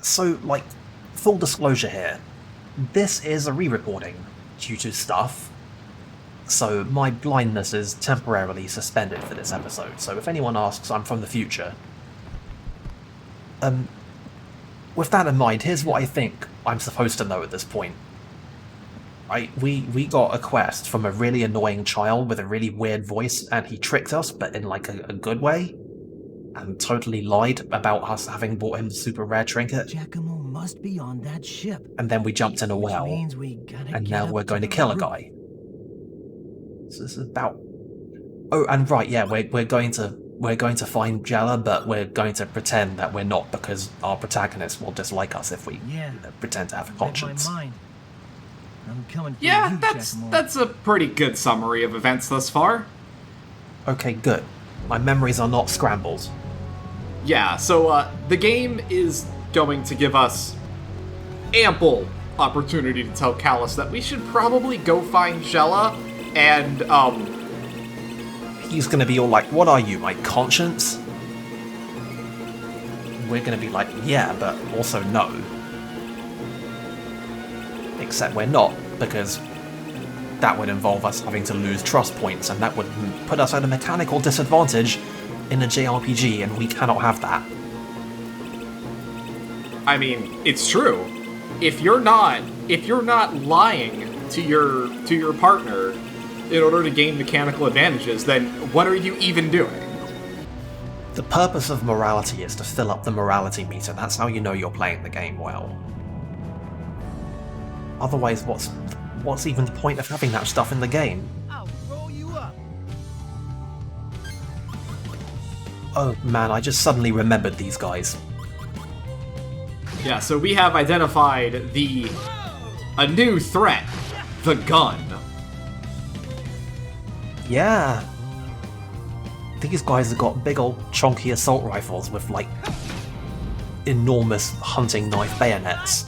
So, full disclosure here, this is a re-recording due to stuff, so my blindness is temporarily suspended for this episode, so if anyone asks, I'm from the future. With that in mind, here's what I think I'm supposed to know at this point. Right, we got a quest from a really annoying child with a really weird voice, and he tricked us, but in a good way, and totally lied about us having bought him the super rare trinket. Giacomo must be on that ship. And then we jumped in a well, and now we're going to kill a guy. So this is about... Oh, and right, yeah, we're going to find Jella, but we're going to pretend that we're not, because our protagonist will dislike us if we pretend to have a conscience. I'm coming for Yeah, you, that's a pretty good summary of events thus far. Okay, good. My memories are not scrambled. Yeah, so the game is going to give us ample opportunity to tell Callus that we should probably go find Jella, and He's gonna be all like, what are you, my conscience? We're gonna be like, yeah, but also no. Except we're not, because that would involve us having to lose trust points, and that would put us at a mechanical disadvantage in a JRPG, and we cannot have that. I mean, it's true. If you're not lying to your partner in order to gain mechanical advantages, then what are you even doing? The purpose of morality is to fill up the morality meter. That's how you know you're playing the game well. Otherwise, what's even the point of having that stuff in the game? I'll roll you up. Oh man, I just suddenly remembered these guys. Yeah, so we have identified a new threat, the gun. Yeah. These guys have got big old chunky assault rifles with, enormous hunting knife bayonets.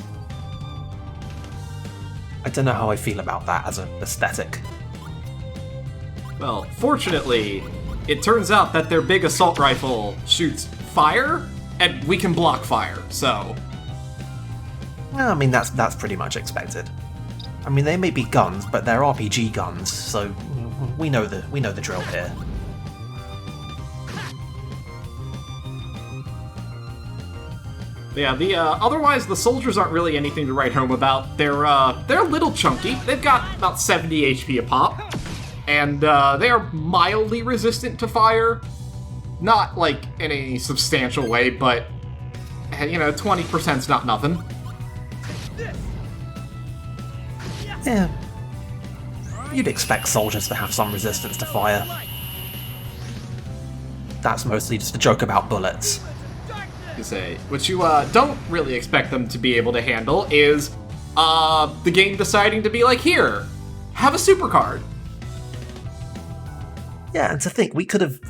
I don't know how I feel about that as an aesthetic. Well, fortunately, it turns out that their big assault rifle shoots fire, and we can block fire, so... Well, I mean, that's pretty much expected. I mean, they may be guns, but they're RPG guns, so we know the drill here. Yeah, otherwise the soldiers aren't really anything to write home about. They're a little chunky. They've got about 70 HP a pop, and they are mildly resistant to fire. Not in any substantial way, but 20%'s not nothing. Yeah. You'd expect soldiers to have some resistance to fire. That's mostly just a joke about bullets. You say, what you don't really expect them to be able to handle is the game deciding to be like, here, have a super card. Yeah, and to think we could have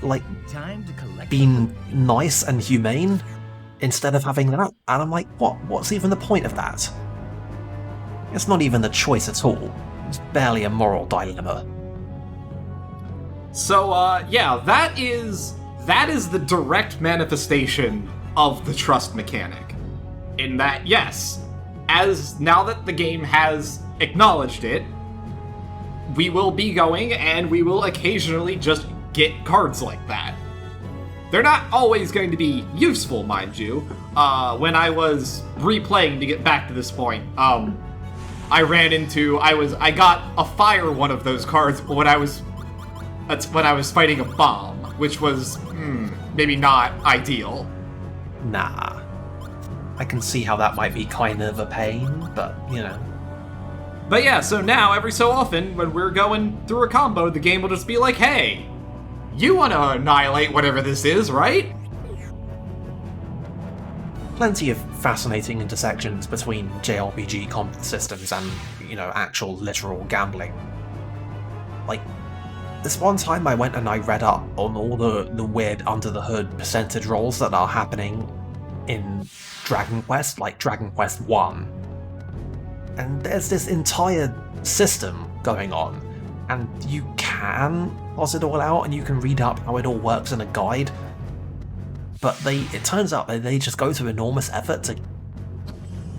been nice and humane instead of having that, and I'm like, what's even the point of that? It's not even the choice at all. It's barely a moral dilemma. So yeah, that is the direct manifestation of the trust mechanic. In that, yes, as now that the game has acknowledged it, we will be going and we will occasionally just get cards like that. They're not always going to be useful, mind you. When I was replaying to get back to this point, I got a fire one of those cards when I was fighting a bomb, which was maybe not ideal. Nah. I can see how that might be kind of a pain, but, But yeah, so now, every so often, when we're going through a combo, the game will just be like, hey, you want to annihilate whatever this is, right? Plenty of fascinating intersections between JRPG combat systems and, actual literal gambling. This one time I went and I read up on all the weird under-the-hood percentage rolls that are happening in Dragon Quest, like Dragon Quest 1. And there's this entire system going on, and you can pause it all out and you can read up how it all works in a guide, but it turns out that they just go to enormous effort to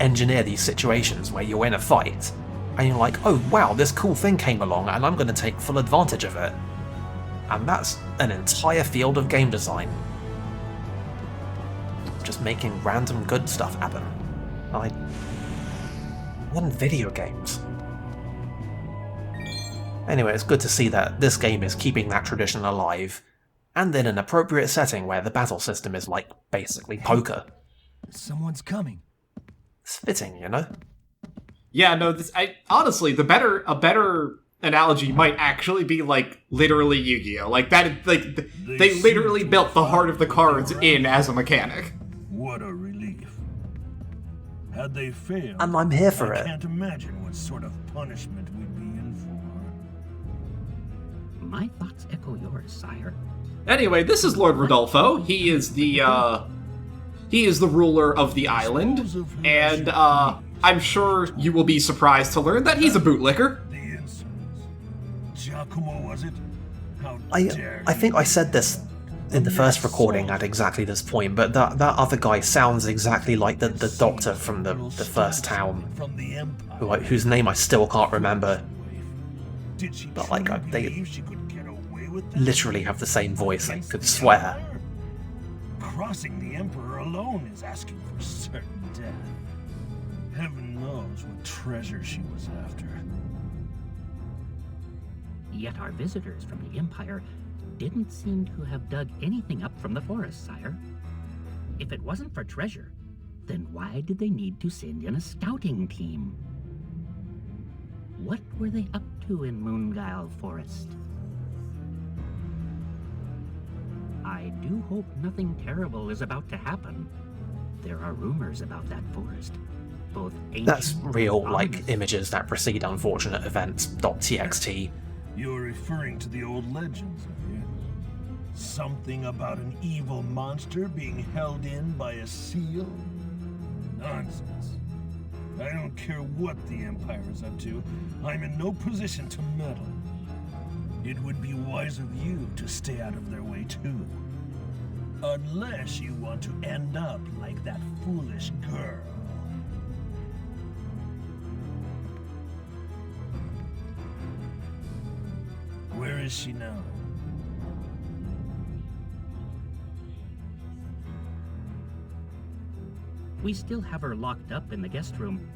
engineer these situations where you're in a fight, and you're like, oh wow, this cool thing came along and I'm going to take full advantage of it. And that's an entire field of game design. Just making random good stuff happen. Modern video games. Anyway, it's good to see that this game is keeping that tradition alive, and in an appropriate setting where the battle system is like basically poker. Someone's coming. It's fitting, you know? Yeah, no, honestly, a better analogy might actually be like literally Yu-Gi-Oh! Like that, like they literally built the heart of the cards in as a mechanic. What a relief. Had they failed, And I'm here for I it. can't imagine what sort of punishment we'd be in for. My thoughts echo yours, sire. Anyway, this is Lord Rodolfo. He is the ruler of the island, and I'm sure you will be surprised to learn that he's a bootlicker. The insolence. Giacomo, was it? How dare I think I said this in the first recording at exactly this point, but that other guy sounds exactly like the doctor from the first town, from the Empire. whose name I still can't remember. Did she But, like, truly they believe she could get away with that? Literally have the same voice, I could swear. Crossing the Emperor alone is asking for certain death. Heaven knows what treasure she was after. Yet our visitors from the Empire didn't seem to have dug anything up from the forest, sire. If it wasn't for treasure, then why did they need to send in a scouting team? What were they up to in Moonguile Forest? I do hope nothing terrible is about to happen. There are rumors about that forest. Both ancient That's real, and like, ominous. images that precede unfortunate events. .txt. You're referring to the old legends, are you? Something about an evil monster being held in by a seal? Nonsense. I don't care what the Empire is up to. I'm in no position to meddle. It would be wise of you to stay out of their way too. Unless you want to end up like that foolish girl. Where is she now? We still have her locked up in the guest room.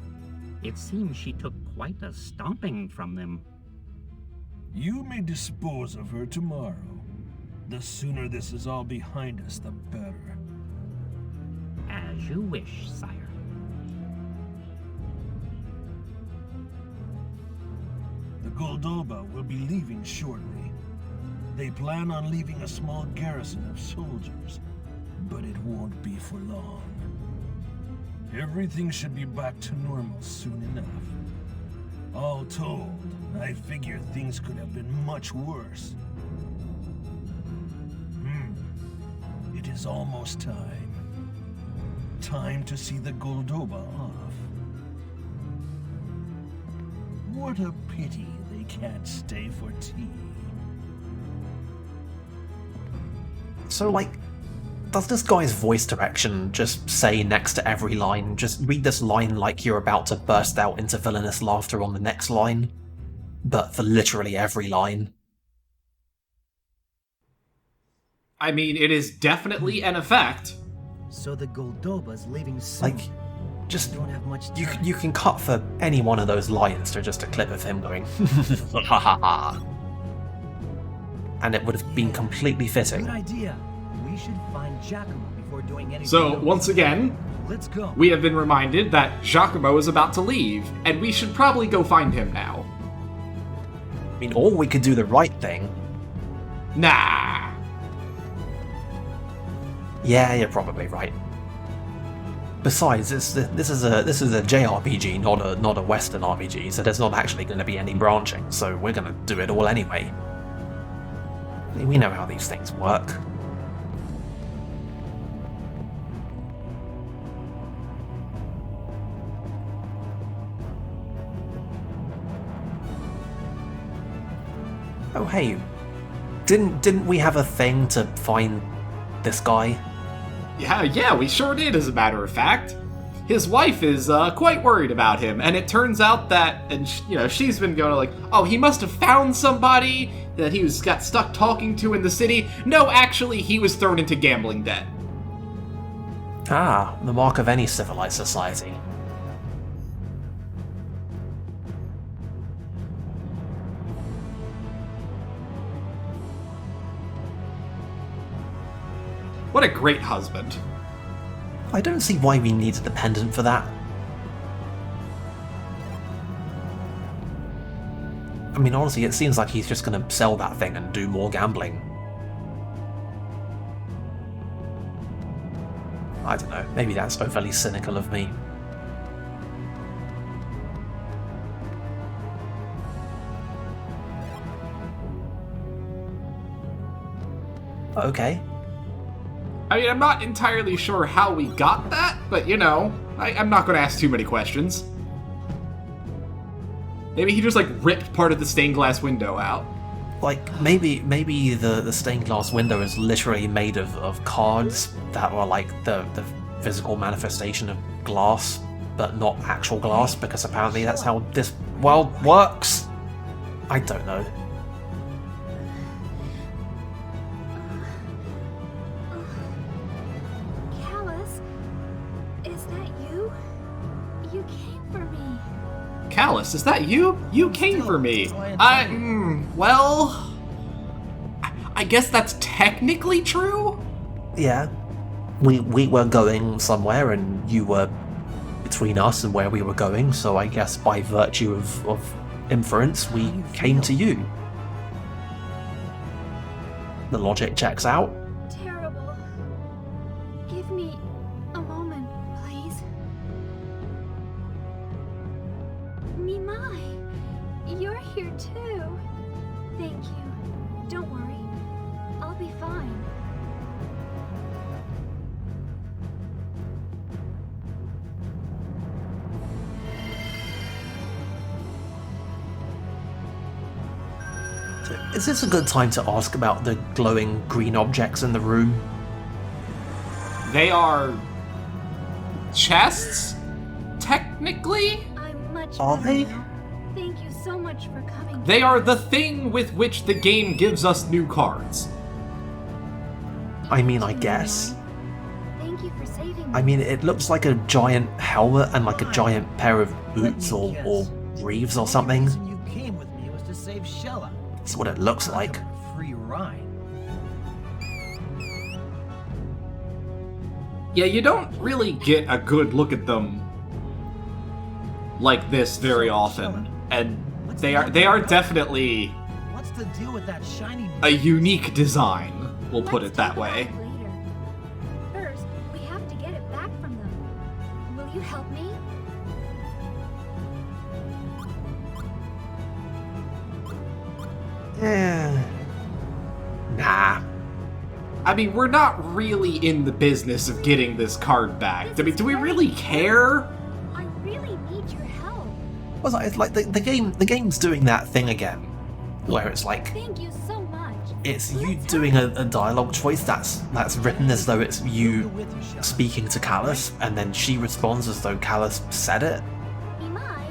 It seems she took quite a stomping from them. You may dispose of her tomorrow. The sooner this is all behind us, the better. As you wish, sire. The Goldoba will be leaving shortly. They plan on leaving a small garrison of soldiers, but it won't be for long. Everything should be back to normal soon enough. All told, I figure things could have been much worse. It is almost time. Time to see the Goldoba off. What a pity they can't stay for tea. So, like, does this guy's voice direction just say next to every line, just read this line like you're about to burst out into villainous laughter on the next line? But for literally every line? I mean, it is definitely an effect. So the Goldoba's leaving soon. Like, just, Don't have much time. you can cut for any one of those lines to just a clip of him going, ha ha ha. And it would have been completely fitting. Good idea. We should find Giacomo before doing anything. So, else. once again, Let's go. we have been reminded that Giacomo is about to leave, and we should probably go find him now. I mean, or we could do the right thing. Nah. Yeah, you're probably right. Besides, this is a JRPG, not a Western RPG, so there's not actually going to be any branching. So we're going to do it all anyway. We know how these things work. Oh hey, didn't we have a thing to find this guy? Yeah, we sure did, as a matter of fact. his wife is quite worried about him, and it turns out that, and she's been going like, oh, he must have found somebody that got stuck talking to in the city. No, actually, he was thrown into gambling debt. Ah, the mark of any civilized society. What a great husband. I don't see why we needed the pendant for that. I mean, honestly, it seems like he's just gonna sell that thing and do more gambling. I don't know, maybe that's overly cynical of me. Okay. I mean, I'm not entirely sure how we got that, but I'm not going to ask too many questions. Maybe he just ripped part of the stained glass window out. Maybe the stained glass window is literally made of cards that are the physical manifestation of glass, but not actual glass, because apparently that's how this world works. I don't know. Callus, is that you? You came for me. Well, I guess that's technically true? Yeah. We were going somewhere, and you were between us and where we were going, so I guess by virtue of inference, we came to you. The logic checks out. Terrible. Give me a moment, please. Mimai, you're here too. Thank you. Don't worry. I'll be fine. Is this a good time to ask about the glowing green objects in the room? They are chests, technically? I'm much Are better they? now. Thank you so much for coming. They are the thing with which the game gives us new cards. I mean, I guess. Thank you for saving me. I mean, it looks like a giant helmet and a giant pair of boots or greaves or something. The reason you came with me was to save Shella. That's what it looks like. A free ride. Yeah, you don't really get a good look at them like this very often, and they are definitely What's the deal with that shiny a unique design. We'll put it that Let's way. talk about it later. First, we have to get it back from them. Will you help me? Nah. I mean, we're not really in the business of getting this card back. I mean, do we really care? I really need your help. It's like the game's doing that thing again, where it's like Thank you so much. it's you doing a dialogue choice that's written as though it's you speaking to Callus, and then she responds as though Callus said it, Imai,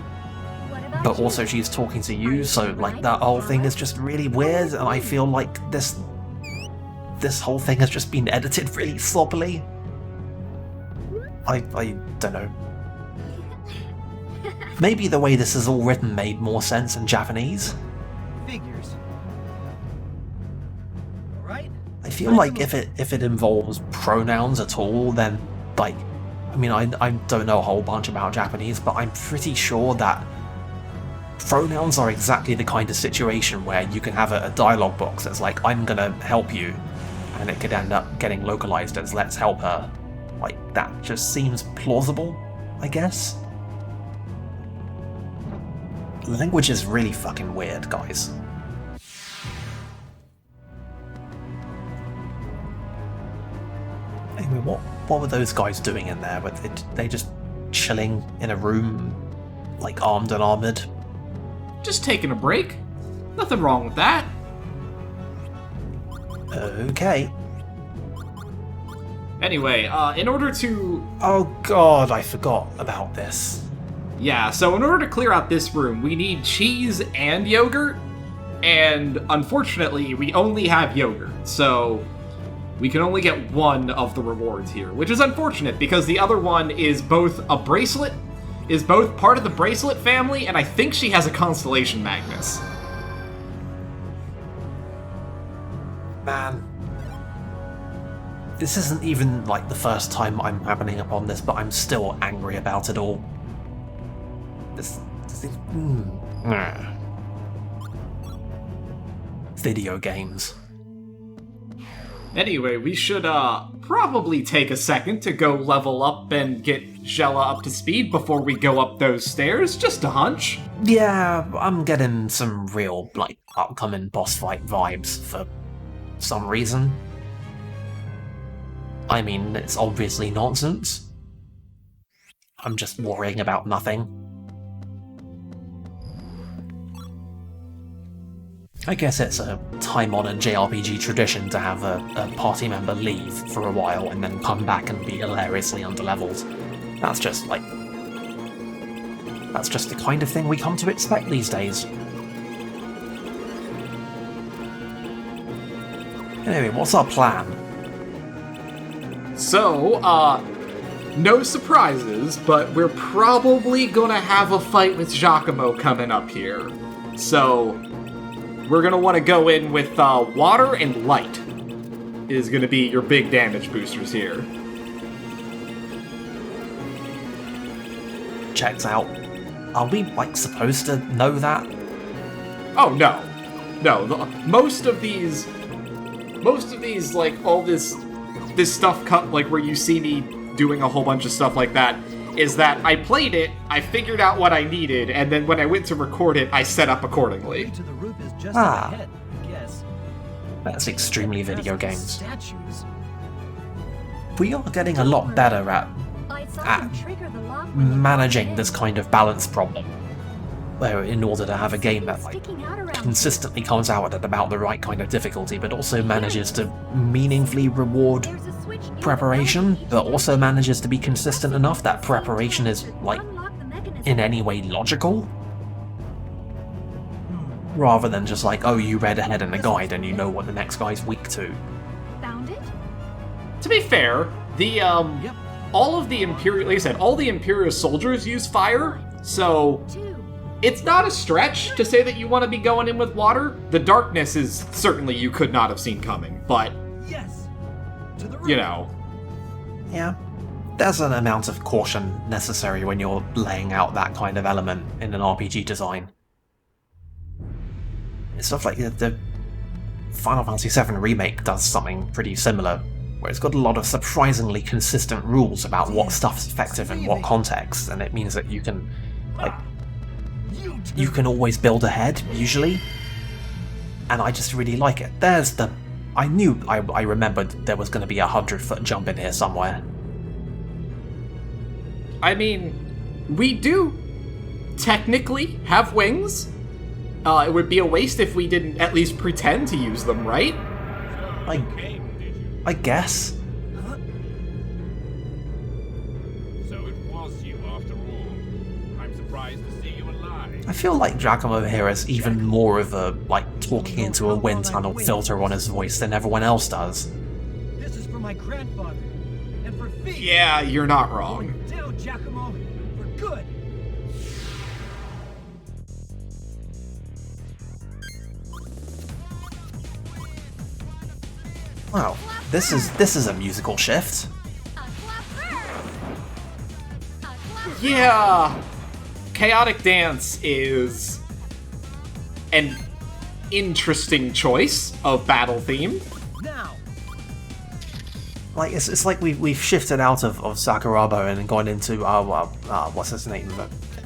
what about but you? also she's talking to you, so that whole thing is just really weird, and I feel like this whole thing has just been edited really sloppily. I don't know. Maybe the way this is all written made more sense in Japanese. figures. Right? I feel like if it involves pronouns at all, then I don't know a whole bunch about Japanese, but I'm pretty sure that pronouns are exactly the kind of situation where you can have a dialogue box that's like, I'm gonna help you, and it could end up getting localized as let's help her. That just seems plausible, I guess. Language is really fucking weird, guys. Anyway, what were those guys doing in there? Were they just chilling in a room, armed and armored? Just taking a break. Nothing wrong with that. Okay. Anyway, in order to... Oh God, I forgot about this. Yeah, so in order to clear out this room, we need cheese and yogurt, and unfortunately, we only have yogurt, so we can only get one of the rewards here, which is unfortunate because the other one is both a bracelet, is both part of the bracelet family, and I think she has a Constellation Magnus. Man. This isn't even, like, the first time I'm happening upon this, but I'm still angry about it all. Video games. Anyway, we should probably take a second to go level up and get Jella up to speed before we go up those stairs, just a hunch. Yeah, I'm getting some real, like, upcoming boss fight vibes for some reason. I mean, it's obviously nonsense. I'm just worrying about nothing. I guess it's a time-honored JRPG tradition to have a party member leave for a while and then come back and be hilariously underleveled. That's just the kind of thing we come to expect these days. Anyway, what's our plan? So, no surprises, but we're probably gonna have a fight with Giacomo coming up here. So, we're gonna want to go in with water and light is gonna be your big damage boosters here. Checks out. Are we, like, supposed to know that? Oh, no. No, most of these, like, all this stuff cut, like, where you see me doing a whole bunch of stuff like that, is that I played it, I figured out what I needed, and then when I went to record it, I set up accordingly. To the roof is just Ah. ahead, I guess. That's extremely video games. Statues. We are getting a lot better at I saw Ah, them trigger the lock when they managing popped this in. kind of balance problem. Where in order to have a game that, like, Sticking out around consistently comes out at about the right kind of difficulty, but also manages to meaningfully reward There's a switch near the preparation, LED. but also manages to be consistent enough that preparation is, like, Unlock the mechanism. in any way logical? Rather than just like, oh, you read ahead in the guide and you know what the next guy's weak to. Found it? To be fair, Yep. all of the Imperial, like I said, all the Imperial soldiers use fire, so 2. it's not a stretch to say that you want to be going in with water. The darkness is certainly you could not have seen coming, but, Yes. To the roof. you know. Yeah. There's an amount of caution necessary when you're laying out that kind of element in an RPG design. It's stuff like the Final Fantasy VII Remake does something pretty similar, where it's got a lot of surprisingly consistent rules about what stuff's effective in what context, and it means that you can, like, you can always build ahead, usually. And I just really like it. There's the... I remembered there was going to be a 100-foot jump in here somewhere. I mean, we do technically have wings. It would be a waste if we didn't at least pretend to use them, right? I guess. So it was you after all. I'm surprised to see you alive. I feel like Giacomo here has even more of a, like, talking into a wind tunnel filter on his voice than everyone else does. This is for my grandfather. And for Fee. Yeah, you're not wrong. Going down, Giacomo. For good. Wow, this is a musical shift. Yeah, Chaotic Dance is an interesting choice of battle theme. Now. Like it's like we've shifted out of Sakuraba and gone into what's his name?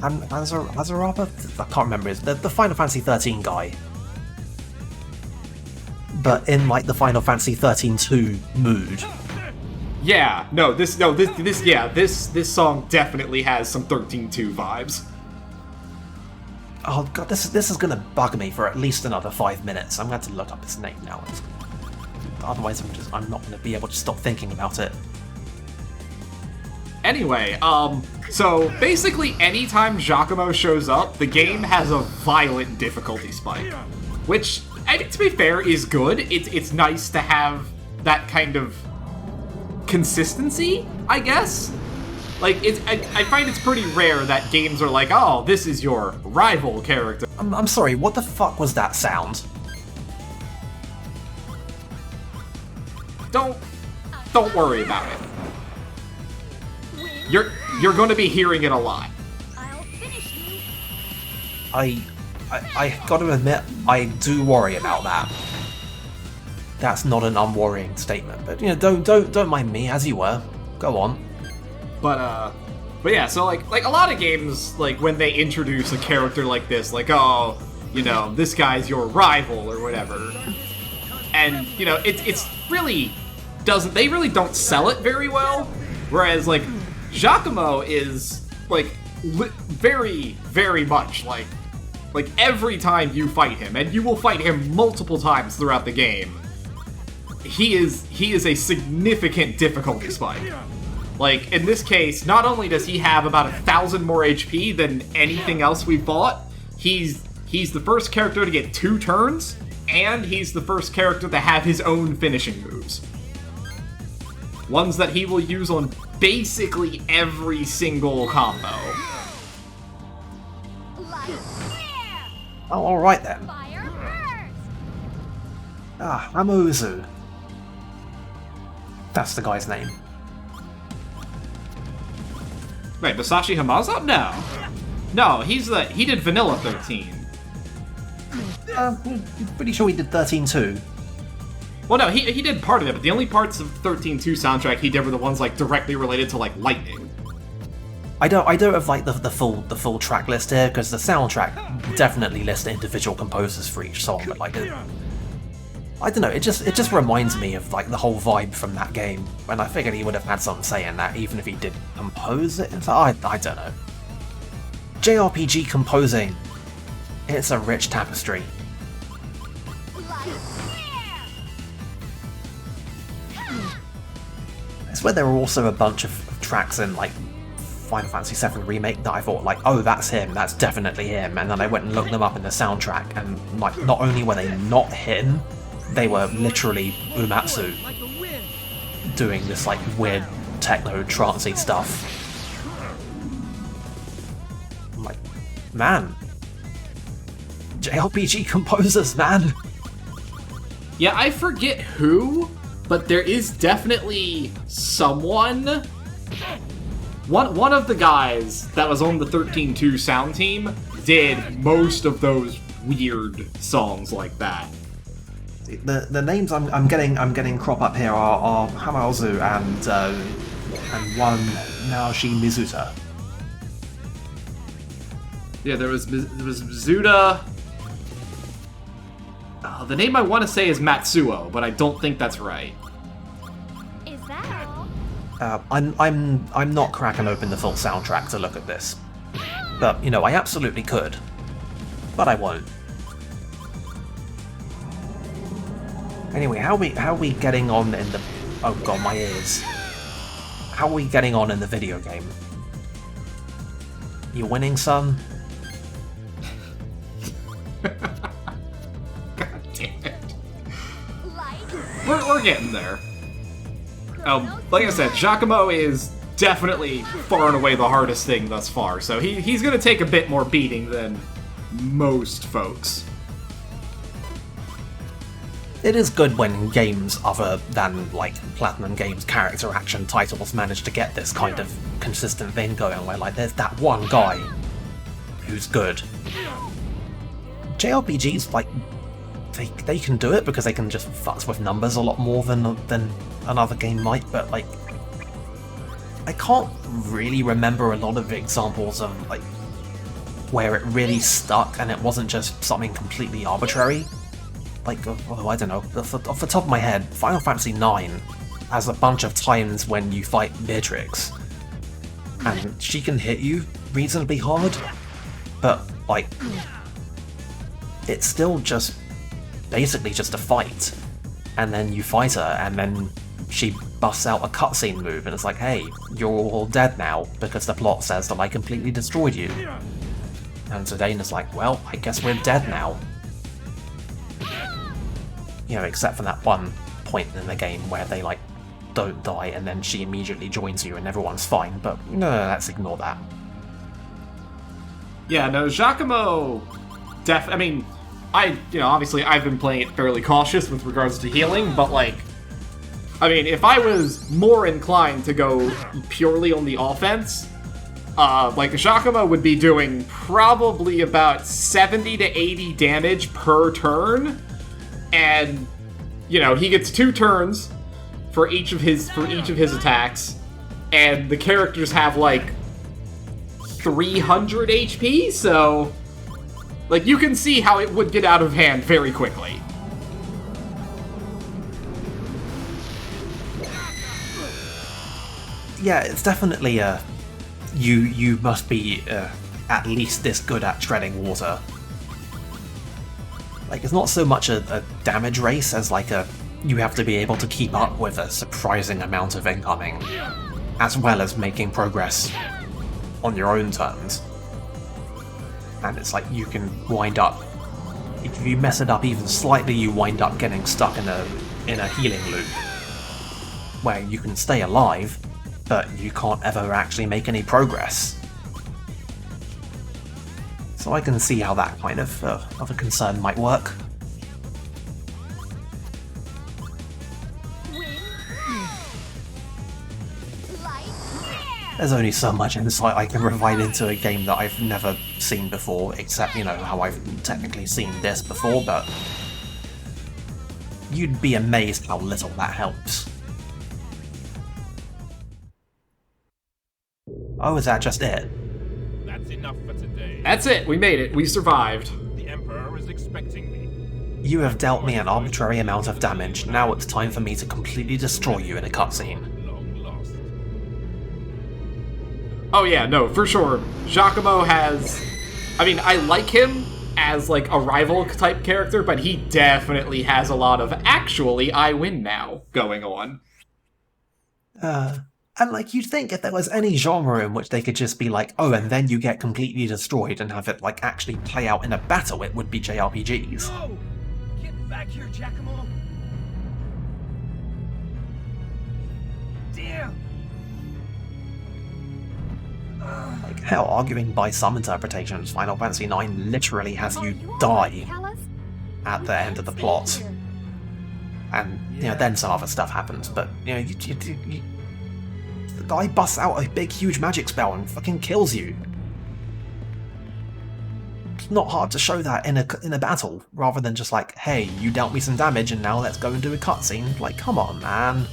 Azaraba? I can't remember his the Final Fantasy 13 guy. But in like the Final Fantasy 13-2 mood. Yeah, this song definitely has some 13-2 vibes. Oh god, this is gonna bug me for at least another 5 minutes. I'm going to look up his name now. Otherwise I'm not gonna be able to stop thinking about it. Anyway, so basically anytime Giacomo shows up, the game has a violent difficulty spike. Which, I mean, to be fair, is good. It's nice to have that kind of consistency, I guess? Like, I find it's pretty rare that games are like, oh, this is your rival character. I'm sorry, what the fuck was that sound? Don't worry about it. You're going to be hearing it a lot. I'll finish you. I gotta admit, I do worry about that. That's not an unworrying statement, but you know, don't mind me, as you were. Go on. But yeah, so like a lot of games, like when they introduce a character like this, like, oh, you know, this guy's your rival or whatever, and you know, it's really doesn't, they really don't sell it very well. Whereas like Giacomo is like very, very much like every time you fight him, and you will fight him multiple times throughout the game, he is a significant difficulty spike. Like, in this case, not only does he have about 1,000 more HP than anything else we've fought, he's the first character to get 2 turns, and he's the first character to have his own finishing moves. Ones that he will use on basically every single combo. Oh, alright then. Fire first. Ah, Amuzu. That's the guy's name. Wait, Masashi Hamaza? No, he did Vanilla 13. Pretty sure he did 13 too. Well, no, he did part of it, but the only parts of 13-2 soundtrack he did were the ones like directly related to like lightning. I don't have like the full track list here, because the soundtrack definitely lists individual composers for each song, but like I don't know, it just reminds me of like the whole vibe from that game, and I figured he would have had something to say in that, even if he did compose it. So I don't know. JRPG composing. It's a rich tapestry. I swear there were also a bunch of tracks in like Final Fantasy VII Remake that I thought like, oh, that's him, that's definitely him, and then I went and looked them up in the soundtrack, and like not only were they not him, they were literally Uematsu doing this like weird techno trancey stuff. I'm like, man, JRPG composers, man. Yeah, I forget who, but there is definitely someone. One of the guys that was on the 13-2 sound team did most of those weird songs like that. The names I'm getting crop up here are Hamazu and one Naoshi Mizuta. Yeah, there was Mizuta. The name I want to say is Matsuo, but I don't think that's right. Is that all? I'm not cracking open the full soundtrack to look at this, but you know, I absolutely could, but I won't. Anyway, how are we getting on in the... Oh god, my ears. How are we getting on in the video game? You winning, son? God damn it. We're getting there. Like I said, Giacomo is definitely far and away the hardest thing thus far, so he's gonna take a bit more beating than most folks. It is good when games other than, like, Platinum Games character action titles manage to get this kind of consistent thing going where, like, there's that one guy who's good. JRPGs, like, they can do it because they can just futz with numbers a lot more than another game might, but, like, I can't really remember a lot of examples of, like, where it really stuck and it wasn't just something completely arbitrary. Like, oh, I don't know, off the top of my head, Final Fantasy IX has a bunch of times when you fight Beatrix, and she can hit you reasonably hard, but, like, it's still just basically just a fight, and then you fight her, and then she busts out a cutscene move and it's like, hey, you're all dead now because the plot says that I completely destroyed you. And Zedaina's like, well, I guess we're dead now. You know, except for that one point in the game where they, like, don't die and then she immediately joins you and everyone's fine, but no, let's ignore that. Yeah, no, Giacomo... I mean, obviously I've been playing it fairly cautious with regards to healing, but, like, I mean, if I was more inclined to go purely on the offense, like, Giacomo would be doing probably about 70 to 80 damage per turn, and, you know, he gets 2 turns for each of his attacks, and the characters have, like, 300 HP, so, like, you can see how it would get out of hand very quickly. Yeah, it's definitely you must be at least this good at treading water. Like, it's not so much a damage race as like you have to be able to keep up with a surprising amount of incoming, as well as making progress on your own terms. And it's like you can wind up, if you mess it up even slightly, you wind up getting stuck in a healing loop where you can stay alive, but you can't ever actually make any progress. So I can see how that kind of a concern might work. There's only so much insight I can provide into a game that I've never seen before, except, you know, how I've technically seen this before, but you'd be amazed how little that helps. Oh, is that just it? That's enough for today. That's it, we made it, we survived. The Emperor is expecting me. You have dealt me an arbitrary amount of damage, now it's time for me to completely destroy you in a cutscene. Long lost. Oh yeah, no, for sure. Giacomo has... I mean, I like him as, like, a rival type character, but he definitely has a lot of, actually, I win now going on. And, like, you'd think if there was any genre in which they could just be like, oh, and then you get completely destroyed and have it, like, actually play out in a battle, it would be JRPGs. No! Get back here, Giacomo! Damn! Like, hell, arguing by some interpretations, Final Fantasy IX literally has you die at the end of the plot. And, you know, then some other stuff happens, but, you know, the guy busts out a big, huge magic spell and fucking kills you. It's not hard to show that in a battle, rather than just like, hey, you dealt me some damage and now let's go and do a cutscene. Like, come on, man.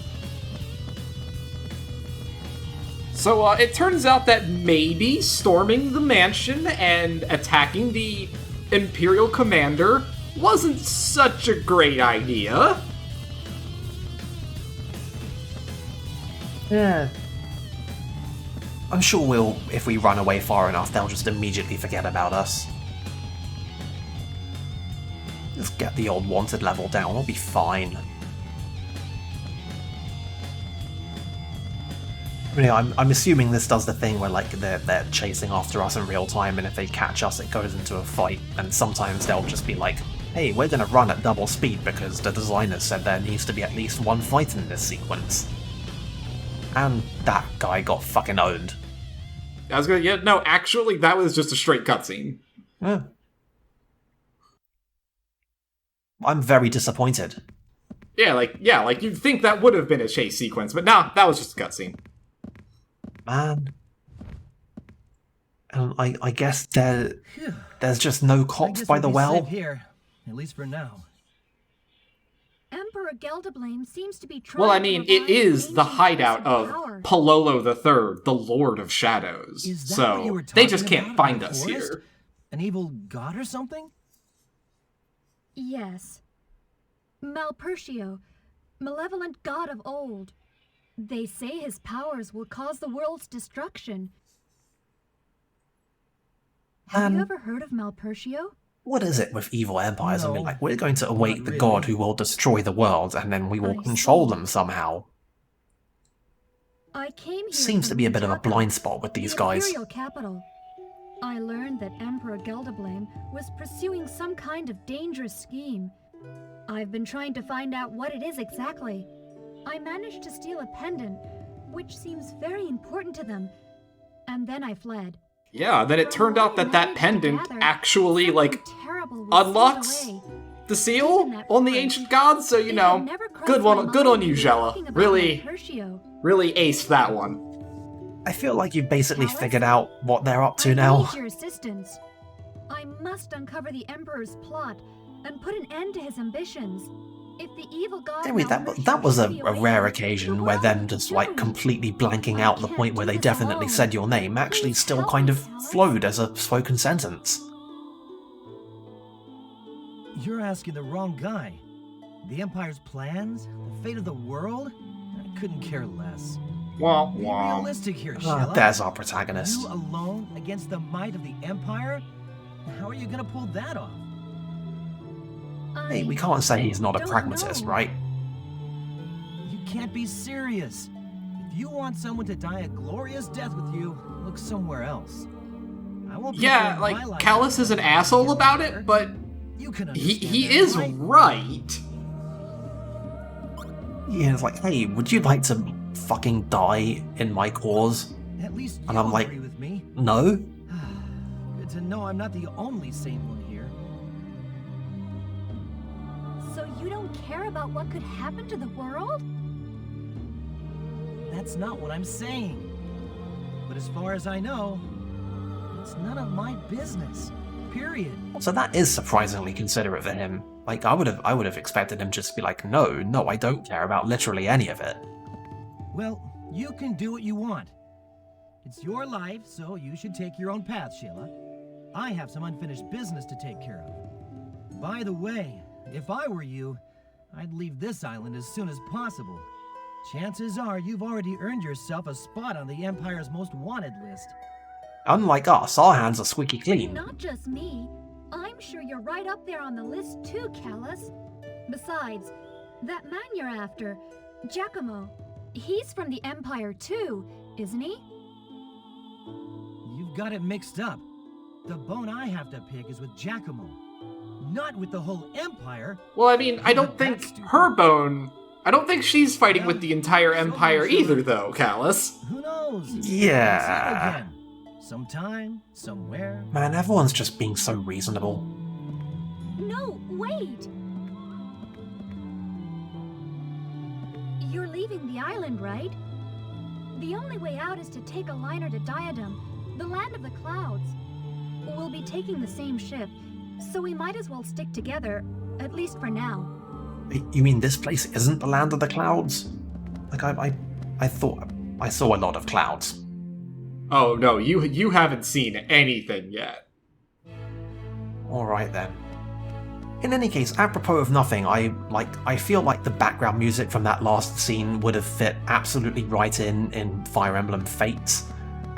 So, it turns out that maybe storming the mansion and attacking the Imperial Commander wasn't such a great idea. Yeah. I'm sure if we run away far enough, they'll just immediately forget about us. Let's get the old wanted level down, we'll be fine. You know, I'm assuming this does the thing where, like, they're chasing after us in real time, and if they catch us, it goes into a fight, and sometimes they'll just be like, hey, we're gonna run at double speed because the designers said there needs to be at least one fight in this sequence. And that guy got fucking owned. No, actually, that was just a straight cutscene. Yeah. I'm very disappointed. Yeah, like you'd think that would have been a chase sequence, but nah, that was just a cutscene. Man. And I guess there's just no cops by the well. Here, at least for now. Emperor Geldablame seems to be trying. Well, I mean, it is the hideout of Pololo III, the Lord of Shadows. Is that what you were So they talking just can't about find in the us forest? here. An evil god or something? Yes. Malpertio, malevolent god of old. They say his powers will cause the world's destruction. Have you ever heard of Malpertio? What is it with evil empires? I mean, No, like, we're going to await not the really. god who will destroy the world, and then we will I control see. them somehow. I came here Seems to from be a bit of a Giacomo, blind spot with these the guys. Imperial capital. I learned that Emperor Gelderblame was pursuing some kind of dangerous scheme. I've been trying to find out what it is exactly. I managed to steal a pendant, which seems very important to them, and then I fled. Yeah, then it turned out that that pendant actually, like, unlocks the seal on the ancient gods, so, you know, good on you, Jella. Really aced that one. I feel like you've basically figured out what they're up to now. I need your assistance. I must uncover the Emperor's plot and put an end to his ambitions. If the evil god Anyway, that was a rare occasion where them just like completely blanking out the point where they definitely said your name actually still kind of flowed as a spoken sentence. You're asking the wrong guy. The Empire's plans? The fate of the world? I couldn't care less. Wah, Be wah. realistic here, Sheila. There's our protagonist. You alone against the might of the Empire? How are you gonna pull that off? Hey, we can't say he's not a pragmatist, right? You can't be serious. If you want someone to die a glorious death with you, look somewhere else. I won't be Yeah, sparing like, my life Callus is an asshole about it, but you can he understand that, is right? right. Yeah, it's like, hey, would you like to fucking die in my cause? At least And you I'm like, agree with me. no? Good to know I'm not the only sane one here. So you don't care about what could happen to the world? That's not what I'm saying. But as far as I know, it's none of my business. Period. So that is surprisingly considerate of him. Like, I would have expected him just to be like, no, I don't care about literally any of it. Well, you can do what you want. It's your life, so you should take your own path, Sheila. I have some unfinished business to take care of. By the way, if I were you, I'd leave this island as soon as possible. Chances are you've already earned yourself a spot on the Empire's most wanted list. Unlike us, our hands are squeaky clean. Not just me. I'm sure you're right up there on the list too, Callus. Besides, that man you're after, Giacomo, he's from the Empire too, isn't he? You've got it mixed up. The bone I have to pick is with Giacomo, not with the whole Empire. Well, I mean, I don't think I don't think she's fighting with the entire Empire either, though, Callus. Who knows? Yeah. Again. Sometime, somewhere. Man, everyone's just being so reasonable. No, wait! You're leaving the island, right? The only way out is to take a liner to Diadem, the land of the clouds. We'll be taking the same ship, so we might as well stick together, at least for now. You mean this place isn't the land of the clouds? Like, I thought I saw a lot of clouds. Oh, no, you haven't seen anything yet. Alright then. In any case, apropos of nothing, I feel like the background music from that last scene would have fit absolutely right in Fire Emblem Fates,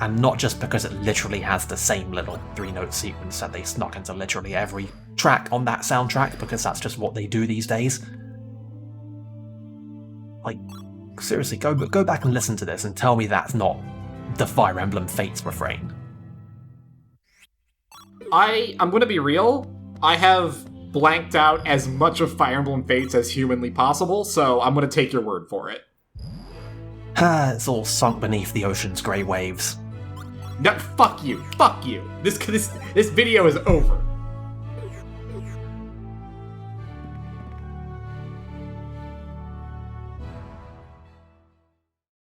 and not just because it literally has the same little 3-note sequence that they snuck into literally every track on that soundtrack, because that's just what they do these days. Like, seriously, go back and listen to this and tell me that's not the Fire Emblem Fates refrain. I'm gonna be real, I have blanked out as much of Fire Emblem Fates as humanly possible, so I'm gonna take your word for it. It's all sunk beneath the ocean's grey waves. No, fuck you. This video is over.